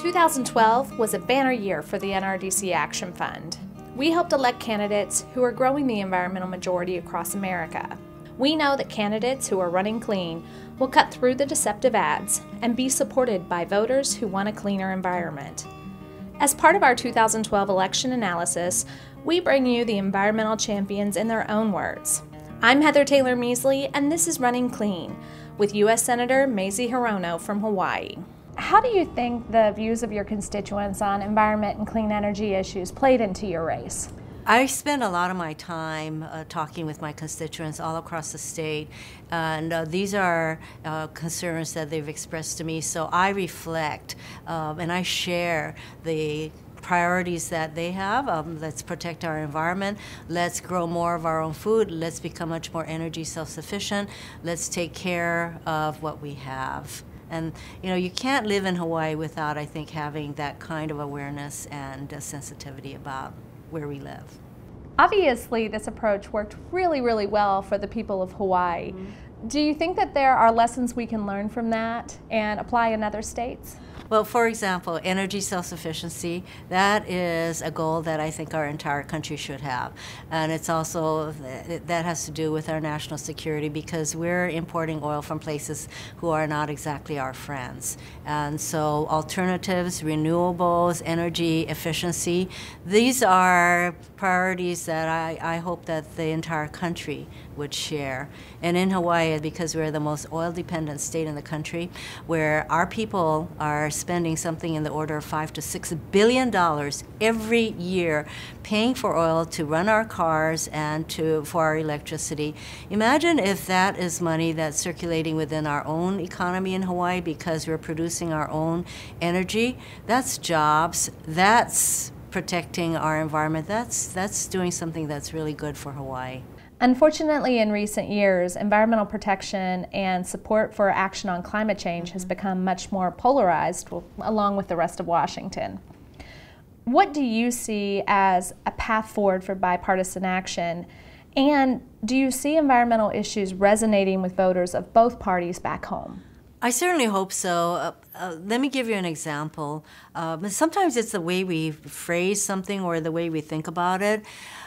2012 was a banner year for the NRDC Action Fund. We helped elect candidates who are growing the environmental majority across America. We know that candidates who are running clean will cut through the deceptive ads and be supported by voters who want a cleaner environment. As part of our 2012 election analysis, we bring you the environmental champions in their own words. I'm Heather Taylor Measley, and this is Running Clean with U.S. Senator Mazie Hirono from Hawaii. How do you think the views of your constituents on environment and clean energy issues played into your race? I spend a lot of my time talking with my constituents all across the state, and these are concerns that they've expressed to me, so I reflect and I share the priorities that they have. Let's protect our environment, let's grow more of our own food, let's become much more energy self-sufficient, let's take care of what we have. And you can't live in Hawaii without, I think, having that kind of awareness and sensitivity about where we live. Obviously, this approach worked really, really well for the people of Hawaii. Do you think that there are lessons we can learn from that and apply in other states? Well, for example, energy self-sufficiency, that is a goal that I think our entire country should have. And it's also, that has to do with our national security because we're importing oil from places who are not exactly our friends. And so alternatives, renewables, energy efficiency, these are priorities that I hope that the entire country would share. And in Hawaii, because we're the most oil-dependent state in the country, where our people are spending something in the order of $5 to $6 billion every year paying for oil to run our cars and for our electricity. Imagine if that is money that's circulating within our own economy in Hawaii because we're producing our own energy. That's jobs, that's protecting our environment, that's doing something that's really good for Hawaii. Unfortunately, in recent years, environmental protection and support for action on climate change has become much more polarized along with the rest of Washington. What do you see as a path forward for bipartisan action? And do you see environmental issues resonating with voters of both parties back home? I certainly hope so. Let me give you an example. Sometimes it's the way we phrase something or the way we think about it.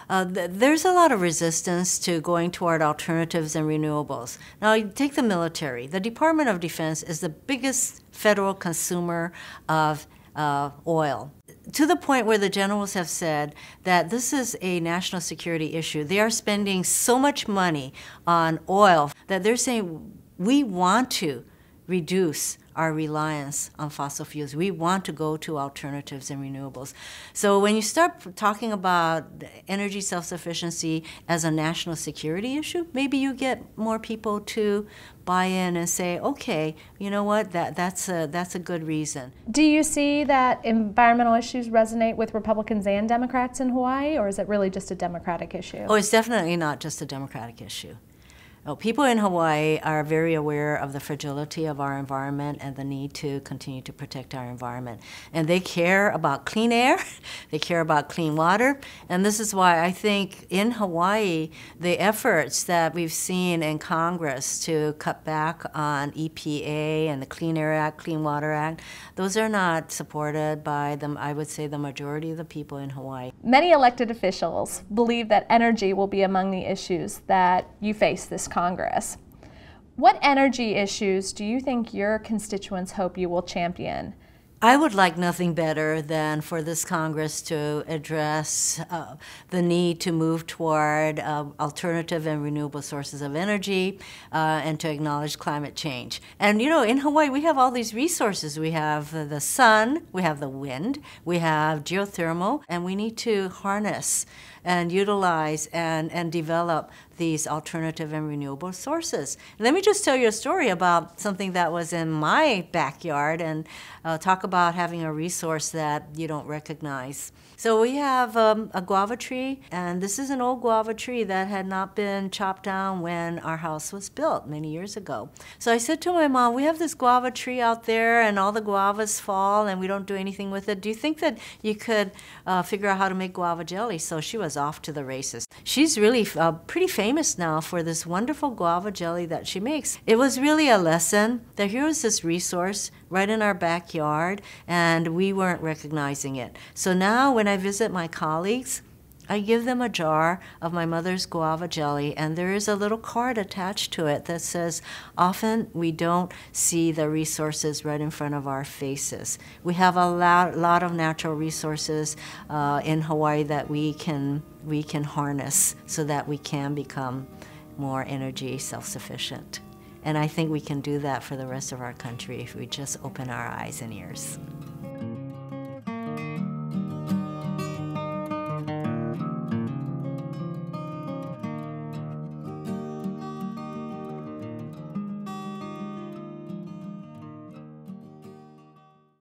There's a lot of resistance to going toward alternatives and renewables. Now, you take the military. The Department of Defense is the biggest federal consumer of oil, to the point where the generals have said that this is a national security issue. They are spending so much money on oil that they're saying we want to reduce our reliance on fossil fuels. We want to go to alternatives and renewables. So when you start talking about energy self-sufficiency as a national security issue, maybe you get more people to buy in and say, okay, you know what, that's a good reason. Do you see that environmental issues resonate with Republicans and Democrats in Hawaii, or is it really just a Democratic issue? Oh, it's definitely not just a Democratic issue. No, people in Hawaii are very aware of the fragility of our environment and the need to continue to protect our environment. And they care about clean air, they care about clean water, and this is why I think in Hawaii, the efforts that we've seen in Congress to cut back on EPA and the Clean Air Act, Clean Water Act, those are not supported by I would say, the majority of the people in Hawaii. Many elected officials believe that energy will be among the issues that you face this Congress. What energy issues do you think your constituents hope you will champion? I would like nothing better than for this Congress to address the need to move toward alternative and renewable sources of energy and to acknowledge climate change. And in Hawaii we have all these resources. We have the sun, we have the wind, we have geothermal, and we need to harness and utilize and develop these alternative and renewable sources. Let me just tell you a story about something that was in my backyard and talk about having a resource that you don't recognize. So we have a guava tree, and this is an old guava tree that had not been chopped down when our house was built many years ago. So I said to my mom, we have this guava tree out there and all the guavas fall and we don't do anything with it. Do you think that you could figure out how to make guava jelly? So she was was off to the races. She's really pretty famous now for this wonderful guava jelly that she makes. It was really a lesson that here was this resource right in our backyard, and we weren't recognizing it. So now when I visit my colleagues, I give them a jar of my mother's guava jelly, and there is a little card attached to it that says, often we don't see the resources right in front of our faces. We have a lot of natural resources in Hawaii that we can harness so that we can become more energy self-sufficient. And I think we can do that for the rest of our country if we just open our eyes and ears.